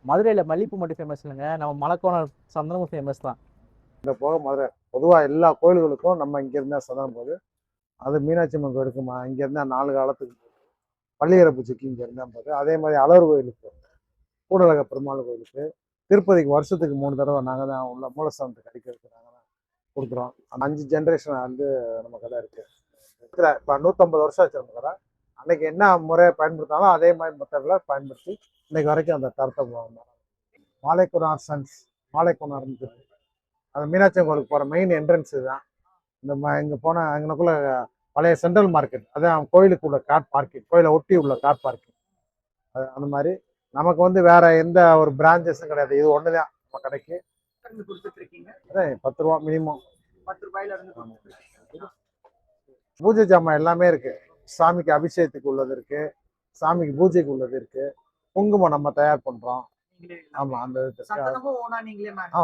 மதுரையில மல்லிப்பூ மட்டும் ஃபேமஸ் இல்லைங்க, நம்ம மலக்கோணம் சந்தனமும் ஃபேமஸ் தான். இந்த போக மதுரை பொதுவாக எல்லா கோயில்களுக்கும் நம்ம இங்கே இருந்தால் சதனம் போது அது மீனாட்சி அம்மன் கோயிலுக்கு இங்கே இருந்தால் 4 காலத்துக்கு பள்ளியரை பூஜைக்கு இங்கே இருந்தால் போது, அதே மாதிரி அழகர் கோயிலுக்கு, கூடலக பெருமாள் கோயிலுக்கு, திருப்பதிக்கு வருஷத்துக்கு 3 தடவை நாங்கள் தான் உள்ள மூலஸ்தானத்துக்கு அடிக்கிறதுக்கு நாங்கள் தான் கொடுக்குறோம். அந்த 5 ஜென்ரேஷன் வந்து நம்ம கடை இருக்குது. இப்போ 150 வருஷம் ஆச்சு நம்ம கடை. அன்னைக்கு என்ன முறையை பயன்படுத்தாலும் அதே மாதிரி மெத்தடில் பயன்படுத்தி இன்னைக்கு வரைக்கும் அந்த தரத்தை போவாங்க. மாலைக்குனார் சன்ஸ், மாலைக்குனார் அந்த மீனாட்சி கோயிலுக்கு போகிற மெயின் என்ட்ரன்ஸ் தான். இந்த இங்கே போனால் அங்கனக்குள்ள பழைய சென்ட்ரல் மார்க்கெட், அதான் கோயிலுக்கு உள்ள கார் பார்க்கிங், கோயிலை ஒட்டி உள்ள கார் பார்க்கிங். அது அந்த மாதிரி நமக்கு வந்து வேற எந்த ஒரு பிரான்ச்சஸும் கிடையாது. இது ஒன்று தான் நம்ம கடைக்கு அதான் 10 ரூபா மினிமம். 10 ரூபாயில இருந்து பூஜை ஜாமான் எல்லாமே இருக்கு. சாமிக்கு அபிஷேகத்துக்கு உள்ளது இருக்கு, சாமிக்கு பூஜைக்கு உள்ளது இருக்கு, குங்குமம் நம்ம தயார் பண்றோம். ஆமா, அந்த சந்தனமும் ஓனா நீங்களே ஆமா.